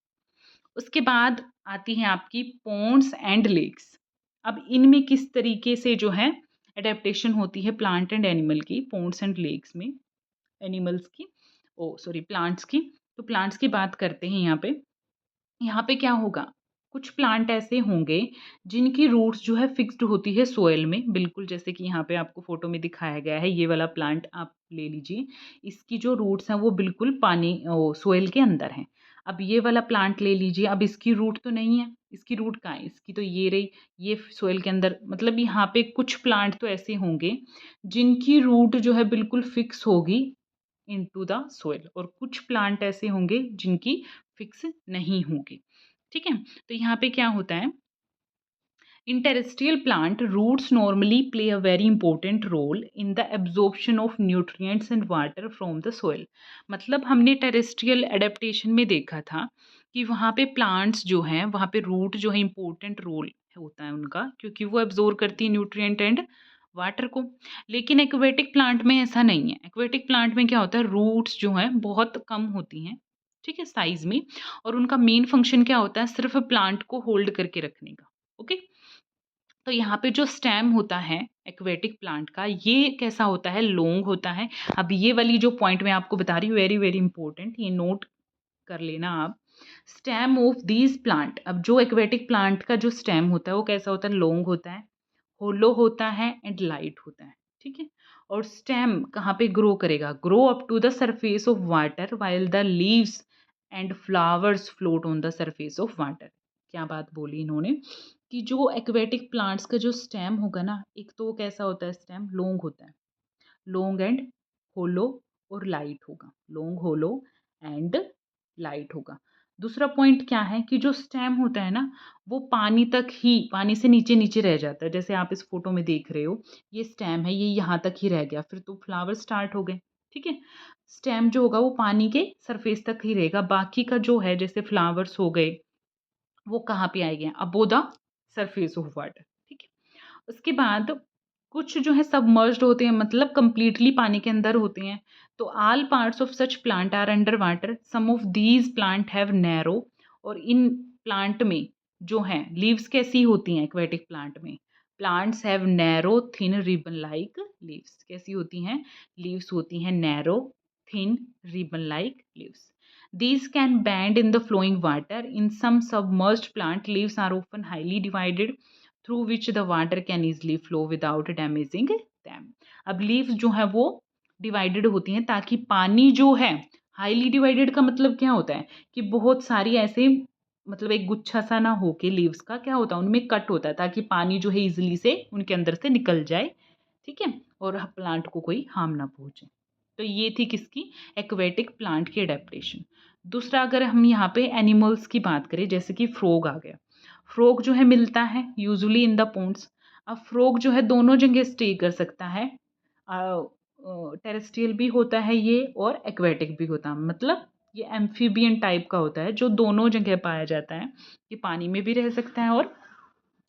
उसके बाद आती हैं आपकी पोन्स एंड लेक्स। अब इनमें किस तरीके से जो है एडेप्टेशन होती है प्लांट एंड एनिमल की, पोन्स एंड लेक्स में, एनिमल्स की, ओ सॉरी प्लांट्स की। तो प्लांट्स की बात करते हैं यहाँ पे। यहाँ पे क्या होगा? कुछ प्लांट ऐसे होंगे जिनकी रूट्स जो है फिक्स्ड होती है सोइल में, बिल्कुल जैसे कि यहाँ पे आपको फोटो में दिखाया गया है। ये वाला प्लांट आप ले लीजिए, इसकी जो रूट्स हैं वो बिल्कुल पानी सोइल के अंदर हैं। अब ये वाला प्लांट ले लीजिए, अब इसकी रूट तो नहीं है, इसकी रूट कहाँ है, इसकी तो ये रही, ये सोइल के अंदर। मतलब यहाँ पे कुछ प्लांट तो ऐसे होंगे जिनकी रूट जो है बिल्कुल फिक्स होगी इनटू द सोइल, और कुछ प्लांट ऐसे होंगे जिनकी फिक्स नहीं होगी। ठीक है, तो यहाँ पे क्या होता है, in terrestrial plant, roots normally play a very important role in the absorption of nutrients and water from the soil. मतलब हमने टेरेस्ट्रियल एडेप्टेशन में देखा था कि वहाँ पे प्लांट्स जो हैं वहाँ पे रूट जो है इम्पोर्टेंट रोल होता है उनका, क्योंकि वो एब्जॉर्ब करती है न्यूट्रिएंट एंड वाटर को। लेकिन एक्वेटिक प्लांट में ऐसा नहीं है। एक्वेटिक प्लांट में क्या होता है, रूट्स जो हैं बहुत कम होती हैं, ठीक है, साइज में, और उनका मेन फंक्शन क्या होता है, सिर्फ प्लांट को होल्ड करके रखने का। ओके, तो यहाँ पे जो स्टेम होता है एक्वेटिक प्लांट का, ये कैसा होता है, लॉन्ग होता है। अब ये वाली जो पॉइंट मैं आपको बता रही हूँ, वेरी वेरी इंपॉर्टेंट, ये नोट कर लेना आप। स्टेम ऑफ दीज प्लांट, अब जो एक्वेटिक प्लांट का जो स्टेम होता है वो कैसा होता है, लॉन्ग होता है, होलो होता है एंड लाइट होता है। ठीक है, और स्टेम कहाँ पे ग्रो करेगा, grow up to the surface of water while the leaves and flowers float on the surface of water. क्या बात बोली इन्होंने, कि जो एक्वेटिक प्लांट्स का जो स्टेम होगा ना, एक तो वो कैसा होता है, स्टेम लॉन्ग होता है, लॉन्ग एंड होलो और लाइट होगा, लॉन्ग होलो एंड लाइट होगा। दूसरा पॉइंट क्या है कि जो स्टेम होता है ना, वो पानी तक ही, पानी से नीचे नीचे रह जाता है। जैसे आप इस फोटो में देख रहे हो, ये स्टेम है, ये यहाँ तक ही रह गया, फिर तो फ्लावर स्टार्ट हो गए। ठीक है, स्टेम जो होगा वो पानी के सरफेस तक ही रहेगा, बाकी का जो है जैसे फ्लावर्स हो गए वो कहाँ पे आएंगे, above the surface of water. ठीक है, उसके बाद कुछ जो है सबमर्ज्ड होते हैं, मतलब कंप्लीटली पानी के अंदर होते हैं। तो all parts of such plant are under water, some of these plant have narrow, और इन प्लांट में जो है लीव्स कैसी होती हैं, एक्वेटिक प्लांट में plants have narrow thin ribbon like leaves. कैसी होती हैं, लीव्स होती हैं narrow thin ribbon like leaves. These can bend in the flowing water. In some submerged plant, leaves are often highly divided through which the water can easily flow without damaging them. अब leaves जो है वो divided होती हैं ताकि पानी जो है, हाईली डिवाइडेड का मतलब क्या होता है कि बहुत सारी ऐसे, मतलब एक गुच्छा सा ना होके लीव्स का क्या होता है, उनमें कट होता है ताकि पानी जो है इजिली से उनके अंदर से निकल जाए। ठीक है, और प्लांट को कोई हार्म ना पहुंचे। तो ये थी किसकी, एक्वेटिक प्लांट की अडेप्टेशन। दूसरा, अगर हम यहाँ पे एनिमल्स की बात करें, जैसे कि फ्रॉग आ गया। फ्रॉग जो है मिलता है यूजुअली इन द पोन्ड्स। अब फ्रॉग जो है दोनों जगह स्टे कर सकता है, टेरेस्ट्रियल भी होता है ये और एक्वेटिक भी होता है, मतलब ये एम्फीबियन टाइप का होता है जो दोनों जगह पाया जाता है, ये पानी में भी रह सकता है और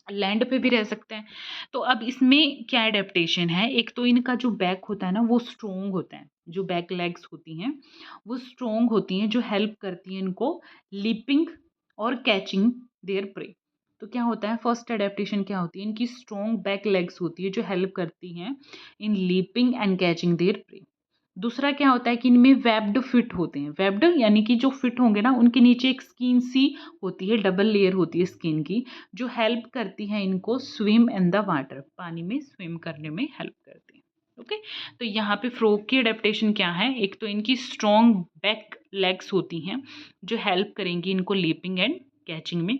लैंड पे भी रह सकते हैं। तो अब इसमें क्या एडेप्टेशन है, एक तो इनका जो बैक होता है ना वो स्ट्रोंग होता है, जो बैक लेग्स होती हैं वो स्ट्रोंग होती हैं, जो हेल्प करती हैं इनको लीपिंग और कैचिंग देयर प्रे। तो क्या होता है, फर्स्ट एडेप्टेशन क्या होती है, इनकी स्ट्रोंग बैक लेग्स होती है जो हेल्प करती हैं in leaping and catching their prey. दूसरा क्या होता है कि इनमें वेब्ड फिट होते हैं, वेब्ड यानी कि जो फिट होंगे ना उनके नीचे एक स्किन सी होती है, डबल लेयर होती है स्किन की, जो हेल्प करती है इनको स्विम इन द वाटर, पानी में स्विम करने में हेल्प करती है। ओके, तो यहाँ पे फ्रॉग की अडेप्टेशन क्या है, एक तो इनकी स्ट्रॉन्ग बैक लेग्स होती हैं जो हेल्प करेंगी इनको लीपिंग एंड कैचिंग में।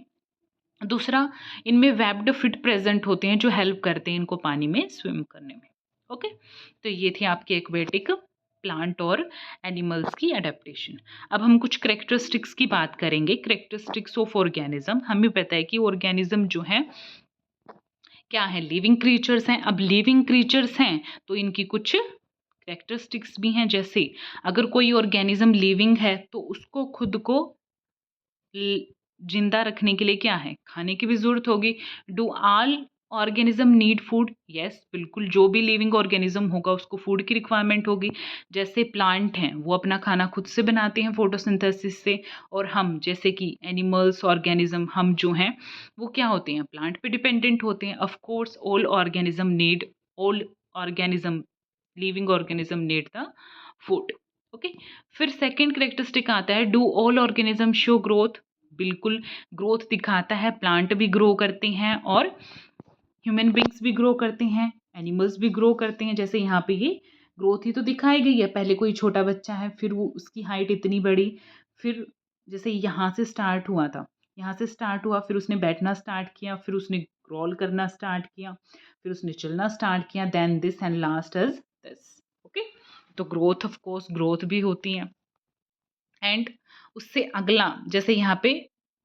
दूसरा, इनमें वेब्ड फिट प्रेजेंट होते हैं जो हेल्प करते हैं इनको पानी में स्विम करने में। ओके, तो ये थी आपकी एक्वेटिक प्लांट और एनिमल्स की अडेप्टेशन। अब हम कुछ करेक्टरिस्टिक्स की बात करेंगे, करेक्टरिस्टिक्स ऑफ ऑर्गेनिज्म। हमें पता है कि ऑर्गेनिज्म जो है क्या है, लिविंग क्रीचर्स हैं। अब लिविंग क्रीचर्स हैं तो इनकी कुछ करेक्टरिस्टिक्स भी हैं, जैसे अगर कोई ऑर्गेनिज्म लिविंग है तो उसको खुद को जिंदा रखने के लिए क्या है, खाने की भी जरूरत होगी। Do all organism need food, yes बिल्कुल, जो भी लिविंग ऑर्गेनिज्म होगा उसको फूड की रिक्वायरमेंट होगी। जैसे प्लांट हैं वो अपना खाना खुद से बनाते हैं फोटोसिंथेसिस से, और हम जैसे कि एनिमल्स ऑर्गेनिज्म हम जो हैं वो क्या होते हैं, प्लांट पे डिपेंडेंट होते हैं। Of course all organism living organism need the food. Okay, फिर सेकेंड करेक्टरिस्टिक आता है, do all organism show growth, बिल्कुल ग्रोथ दिखाता है, प्लांट भी ग्रो करते हैं और ह्यूमन बींग्स भी ग्रो करते हैं, एनिमल्स भी ग्रो करते हैं। जैसे यहाँ पे ये ग्रोथ ही तो दिखाई गई है, पहले कोई छोटा बच्चा है, फिर वो उसकी हाइट इतनी बड़ी, फिर जैसे यहाँ से स्टार्ट हुआ था, यहाँ से स्टार्ट हुआ, फिर उसने बैठना स्टार्ट किया, फिर उसने क्रॉल करना स्टार्ट किया, फिर उसने चलना स्टार्ट किया, then this and last as this. Okay, तो ग्रोथ ऑफ कोर्स ग्रोथ भी होती है। एंड उससे अगला, जैसे यहाँ पे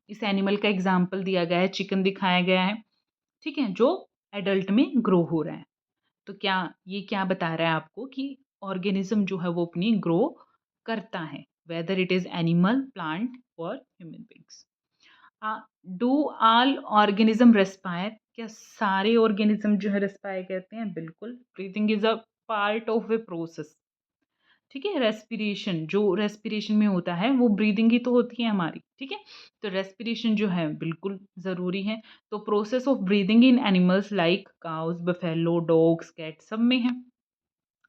इस एनिमल का एग्जाम्पल दिया गया है, चिकन दिखाया गया है, ठीक है, जो एडल्ट में ग्रो हो रहा है। तो क्या ये क्या बता रहा है आपको कि ऑर्गेनिज्म जो है वो अपनी ग्रो करता है, whether it is animal, plant और human beings. Do all organism respire? क्या सारे ऑर्गेनिज्म जो है रेस्पायर करते हैं? बिल्कुल। Breathing is a part of a process, ठीक है। रेस्पिरेशन, जो रेस्पिरेशन में होता है वो ब्रीदिंग ही तो होती है हमारी, ठीक है। तो रेस्पिरेशन जो है बिल्कुल ज़रूरी है। तो process of breathing in animals like cows, buffalo, dogs, cat सब में है,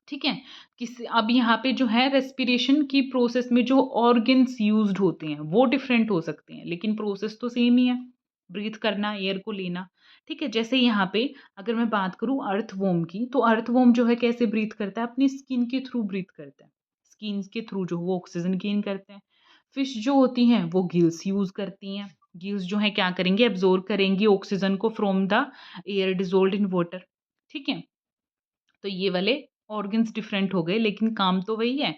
ठीक है। किस अब यहाँ पे जो है रेस्पिरेशन की प्रोसेस में जो ऑर्गन्स यूज्ड होते हैं वो डिफरेंट हो सकते हैं, लेकिन प्रोसेस तो सेम ही है, ब्रीथ करना, एयर को लेना, ठीक है। जैसे यहाँ पे अगर मैं बात करूँ अर्थवॉर्म की, तो अर्थवॉर्म जो है कैसे ब्रीथ करता है? अपनी स्किन के थ्रू ब्रीथ करता है, स्किन के थ्रू जो वो ऑक्सीजन गेन करते हैं। फिश जो होती हैं वो गिल्स यूज करती हैं, गिल्स जो है क्या करेंगे? एब्जॉर्ब करेंगी ऑक्सीजन को from the air dissolve in water, ठीक है। तो ये वाले ऑर्गन्स डिफरेंट हो गए, लेकिन काम तो वही है,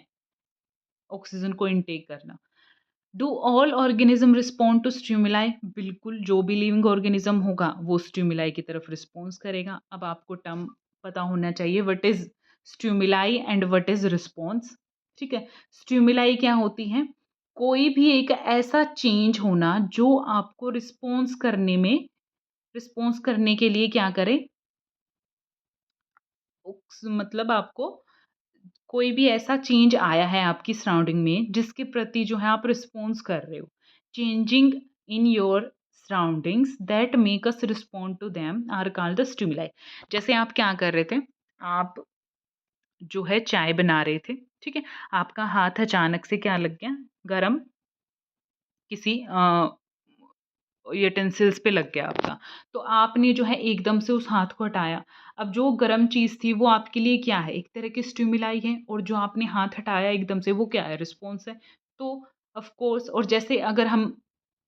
ऑक्सीजन को इनटेक करना। Do all organism respond to stimuli? बिल्कुल, जो भी लिविंग ऑर्गेनिज्म होगा वो स्टिमुलाई की तरफ रिस्पॉन्स करेगा। अब आपको टर्म पता होना चाहिए, what is stimuli and what is response, ठीक है। स्टिमुलाई क्या होती है? कोई भी एक ऐसा चेंज होना जो आपको रिस्पॉन्स करने में, रिस्पॉन्स करने के लिए क्या करे, मतलब आपको कोई भी ऐसा चेंज आया है आपकी सराउंडिंग में जिसके प्रति जो है आप रिस्पॉन्स कर रहे हो, changing in your surroundings that make us respond to them are called the stimuli. जैसे आप क्या कर रहे थे, आप जो है चाय बना रहे थे, ठीक है, आपका हाथ अचानक से क्या लग गया, गरम किसी यूटेंसिल्स पे लग गया आपका, तो आपने जो है एकदम से उस हाथ को हटाया। अब जो गर्म चीज़ थी वो आपके लिए क्या है? एक तरह की स्टिमुलाई है, और जो आपने हाथ हटाया एकदम से वो क्या है? रिस्पॉन्स है। तो ऑफ कोर्स, और जैसे अगर हम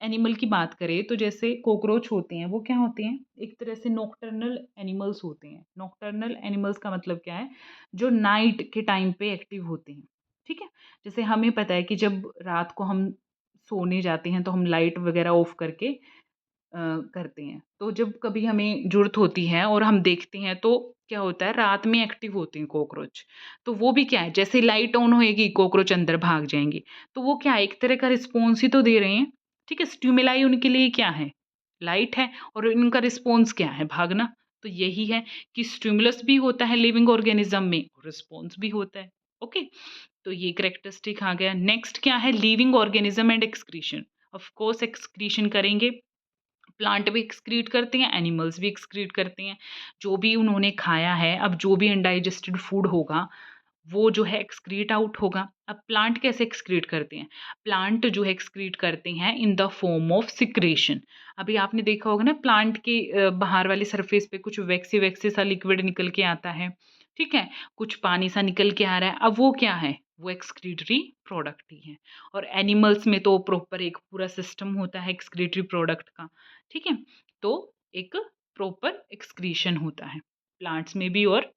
एनिमल की बात करें तो जैसे कॉकरोच होते हैं, वो क्या होते हैं? एक तरह से नॉकटर्नल एनिमल्स होते हैं। नॉकटर्नल एनिमल्स का मतलब क्या है? जो नाइट के टाइम पे एक्टिव होते हैं, ठीक है। जैसे हमें पता है कि जब रात को हम सोने जाते हैं तो हम लाइट वगैरह ऑफ करके करते हैं। तो जब कभी हमें ज़रूरत होती है और हम देखते हैं तो क्या होता है, रात में एक्टिव होते हैं कॉकरोच। तो वो भी क्या है, जैसे लाइट ऑन होएगी कॉकरोच अंदर भाग जाएँगे। तो वो क्या है, एक तरह का रिस्पॉन्स ही तो दे रहे हैं, ठीक है। स्टिमुलाई उनके लिए क्या है? लाइट है, और इनका रिस्पॉन्स क्या है? भागना। तो यही है कि स्टिमुलस भी होता है लिविंग ऑर्गेनिज़्म में, रिस्पॉन्स भी होता है। ओके, तो ये कैरेक्टरिस्टिक आ गया। नेक्स्ट क्या है? Living organism and excretion. Of course excretion करेंगे, प्लांट भी एक्सक्रीट करते हैं, एनिमल्स भी एक्सक्रीट करते हैं। जो भी उन्होंने खाया है, अब जो भी अनडाइजेस्टेड फूड होगा, वो जो है एक्सक्रीट आउट होगा। अब प्लांट कैसे एक्सक्रीट करते हैं? प्लांट जो है एक्सक्रीट करते हैं इन द फॉर्म ऑफ सिक्रेशन। अभी आपने देखा होगा ना, प्लांट के बाहर वाली सरफेस पे कुछ वैक्सी वैक्सी सा लिक्विड निकल के आता है, ठीक है, कुछ पानी सा निकल के आ रहा है। अब वो क्या है? वो एक्सक्रीटरी प्रोडक्ट ही है। और एनिमल्स में तो प्रॉपर एक पूरा सिस्टम होता है एक्सक्रीटरी प्रोडक्ट का, ठीक है। तो एक प्रॉपर एक्सक्रीशन होता है प्लांट्स में भी और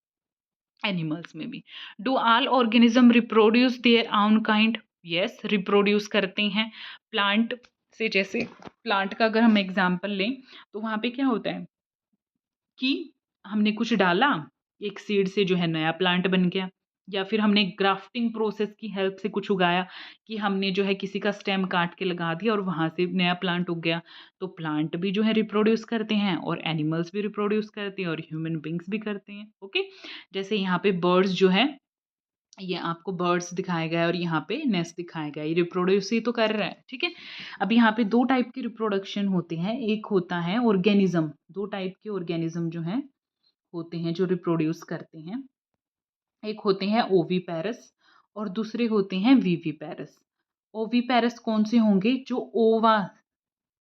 एनिमल्स में भी। Do all organism reproduce their own kind? Yes, reproduce करते हैं प्लांट से। जैसे प्लांट का अगर हम एग्जांपल लें तो वहाँ पे क्या होता है कि हमने कुछ डाला, एक सीड से जो है नया प्लांट बन गया, या फिर हमने ग्राफ्टिंग प्रोसेस की हेल्प से कुछ उगाया, कि हमने जो है किसी का स्टेम काट के लगा दिया और वहाँ से नया प्लांट उग गया। तो प्लांट भी जो है रिप्रोड्यूस करते हैं, और एनिमल्स भी रिप्रोड्यूस करते हैं, और ह्यूमन बींग्स भी करते हैं। ओके, जैसे यहाँ पे बर्ड्स जो है, ये आपको बर्ड्स दिखाया गया है और यहाँ पे नेस्ट दिखाया गया है, ये रिप्रोड्यूस ही तो कर रहा है, ठीक है। अब यहाँ पे दो टाइप के रिप्रोडक्शन होते हैं, एक होता है ऑर्गेनिज्म, दो टाइप के ऑर्गेनिज्म जो हैं होते हैं जो रिप्रोड्यूस करते हैं। एक होते हैं ओवीपेरस और दूसरे होते हैं वीवीपेरस। ओवीपेरस कौन से होंगे? जो ओवा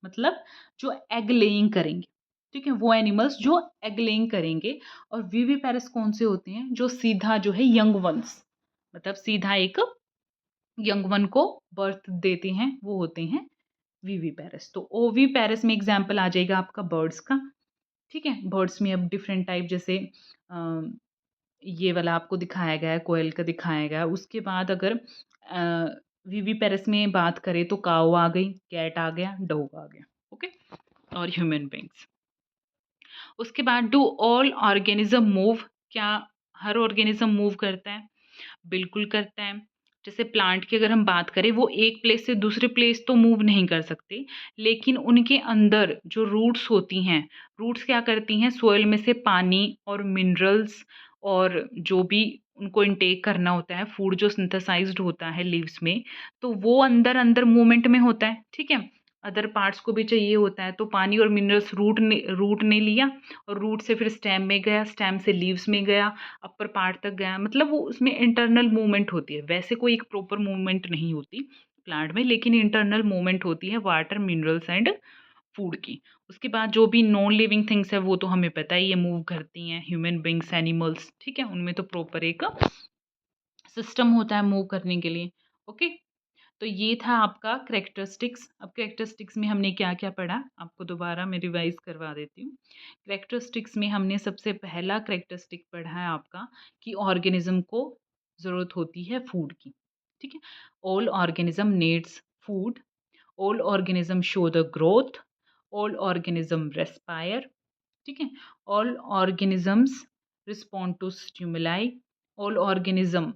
मतलब जो एग लेइंग करेंगे, ठीक है, वो एनिमल्स जो एग लेइंग करेंगे। और विविपेरस कौन से होते हैं, जो सीधा जो है यंग वंस, मतलब सीधा एक यंग वन को बर्थ देते हैं, वो होते हैं विविपेरस। तो ओविपेरस में एग्जाम्पल आ जाएगा आपका बर्ड्स का, ठीक है। बर्ड्स में अब डिफरेंट टाइप, जैसे ये वाला आपको दिखाया गया है, कोयल का दिखाया गया है। उसके बाद अगर विविपेरस में बात करें तो काऊ आ गई, कैट आ गया, डॉग आ गया, ओके, और ह्यूमन बींग्स। उसके बाद डू ऑल ऑर्गेनिज्म मूव, क्या हर ऑर्गेनिज्म मूव करता है? बिल्कुल करता है। जैसे प्लांट की अगर हम बात करें, वो एक प्लेस से दूसरे प्लेस तो मूव नहीं कर सकते, लेकिन उनके अंदर जो रूट्स होती हैं, रूट्स क्या करती हैं, सोइल में से पानी और मिनरल्स और जो भी उनको इनटेक करना होता है, फूड जो सिंथेसाइज्ड होता है लीव्स में, तो वो अंदर अंदर मूवमेंट में होता है, ठीक है। अदर पार्ट्स को भी चाहिए होता है, तो पानी और मिनरल्स रूट ने लिया, और रूट से फिर स्टेम में गया, स्टेम से लीव्स में गया, अपर पार्ट तक गया, मतलब वो उसमें इंटरनल मूवमेंट होती है। वैसे कोई एक प्रॉपर मूवमेंट नहीं होती प्लांट में, लेकिन इंटरनल मूवमेंट होती है वाटर, मिनरल्स एंड फूड की। उसके बाद जो भी नॉन लिविंग थिंग्स है वो तो हमें पता ही है मूव करती हैं, ह्यूमन बींग्स, एनिमल्स, ठीक है, उनमें तो प्रॉपर एक सिस्टम होता है मूव करने के लिए, ओके। तो ये था आपका करेक्टरिस्टिक्स। अब करेक्टरिस्टिक्स में हमने क्या क्या पढ़ा, आपको दोबारा मैं रिवाइज करवा देती हूँ। करेक्टरिस्टिक्स में हमने सबसे पहला करेक्टरिस्टिक पढ़ा है आपका कि ऑर्गेनिज्म को ज़रूरत होती है फूड की, ठीक है। All organism needs food, all organism show the growth, all organism respire, ठीक है, all organisms respond to stimuli, all organism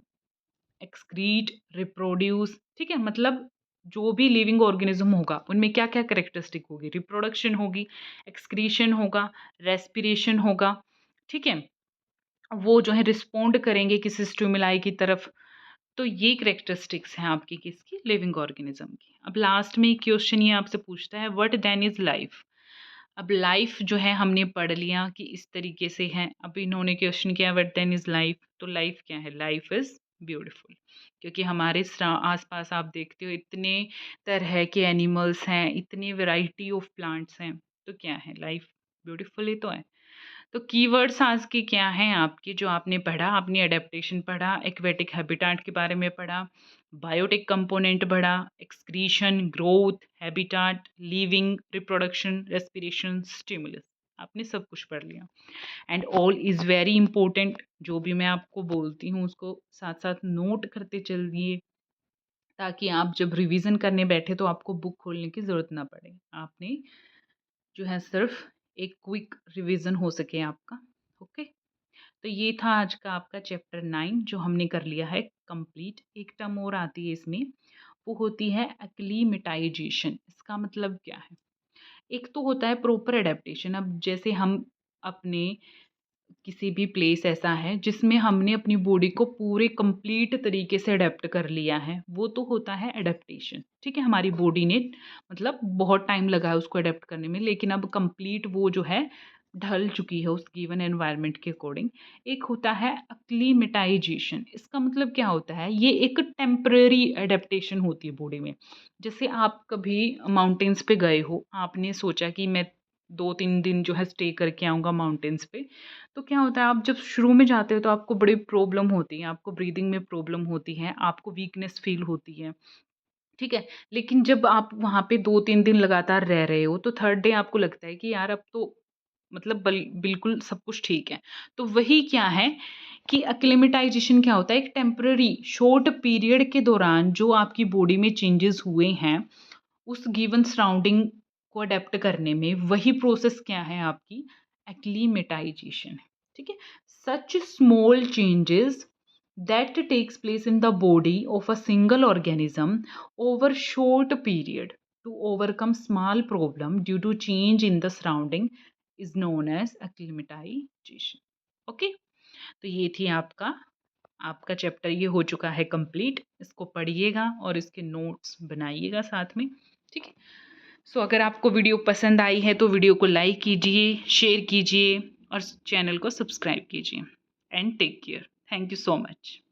excrete, reproduce, ठीक है। मतलब जो भी लिविंग ऑर्गेनिज्म होगा उनमें क्या क्या करेक्टरिस्टिक होगी, रिप्रोडक्शन होगी, एक्सक्रीशन होगा, रेस्पिरेशन होगा, ठीक है। वो जो है रिस्पोंड करेंगे किसी स्टिमुलाई की तरफ। तो ये करेक्टरिस्टिक्स हैं आपकी किसकी, लिविंग ऑर्गेनिज्म की। अब लास्ट में क्वेश्चन ये आपसे पूछता है, व्हाट देन इज लाइफ। अब लाइफ जो है हमने पढ़ लिया कि इस तरीके से है। अब इन्होंने क्वेश्चन किया व्हाट देन इज लाइफ, तो लाइफ क्या है, लाइफ इज ब्यूटीफुल। क्योंकि हमारे आसपास आप देखते हो इतने तरह के एनिमल्स हैं, इतनी वैरायटी ऑफ प्लांट्स हैं, तो क्या है, लाइफ ब्यूटीफुल ही तो है। तो कीवर्ड्स आज के क्या हैं आपके, जो आपने पढ़ा, आपने एडेप्टेशन पढ़ा, एक्वेटिक हैबिटेट के बारे में पढ़ा, बायोटिक कंपोनेंट पढ़ा, excretion, growth, habitat, living, reproduction, respiration, stimulus, आपने सब कुछ पढ़ लिया। And all is very important, जो भी मैं आपको बोलती हूँ उसको साथ साथ नोट करते चलिए, ताकि आप जब रिवीजन करने बैठे तो आपको बुक खोलने की ज़रूरत ना पड़े, आपने जो है सिर्फ एक क्विक रिवीजन हो सके आपका, ओके। तो ये था आज का आपका चैप्टर 9 जो हमने कर लिया है कंप्लीट। एक टर्म और आती है इसमें, वो होती है एक्लीमेटाइजेशन। इसका मतलब क्या है, एक तो होता है प्रॉपर एडेप्टेशन। अब जैसे हम अपने किसी भी प्लेस ऐसा है जिसमें हमने अपनी बॉडी को पूरे कंप्लीट तरीके से अडेप्ट कर लिया है, वो तो होता है एडेप्टेशन, ठीक है। हमारी बॉडी ने मतलब बहुत टाइम लगा है उसको अडेप्ट करने में, लेकिन अब कंप्लीट वो जो है ढल चुकी है उस गिवन एनवायरनमेंट के अकॉर्डिंग। एक होता है अक्लीमेटाइजेशन। इसका मतलब क्या होता है, ये एक टेम्पररी एडेप्टेशन होती है बॉडी में। जैसे आप कभी माउंटेन्स पे गए हो, आपने सोचा कि मैं 2-3 दिन जो है स्टे करके आऊँगा माउंटेन्स पे, तो क्या होता है, आप जब शुरू में जाते हो तो आपको बड़ी प्रॉब्लम होती है, आपको ब्रीदिंग में प्रॉब्लम होती है, आपको वीकनेस फील होती है, ठीक है। लेकिन जब आप वहाँ पे 2-3 दिन लगातार रह रहे हो, तो थर्ड डे आपको लगता है कि यार अब तो मतलब बिल्कुल सब कुछ ठीक है। तो वही क्या है कि एक्लिमेटाइजेशन क्या होता है, एक टेम्पररी शॉर्ट पीरियड के दौरान जो आपकी बॉडी में चेंजेस हुए हैं उस गिवन सराउंडिंग को अडेप्ट करने में, वही प्रोसेस क्या है आपकी, एक्लीमेटाइजेशन है, ठीक है। Such small changes that takes place in the body of a single organism over short period to overcome small problem due to change in the surrounding is known as acclimatization, okay। तो ये थी आपका आपका chapter, ये हो चुका है complete. इसको पढ़िएगा और इसके नोट्स बनाइएगा साथ में, ठीक है। सो अगर आपको वीडियो पसंद आई है तो वीडियो को लाइक कीजिए, शेयर कीजिए और चैनल को सब्सक्राइब कीजिए। And take care, thank you so much.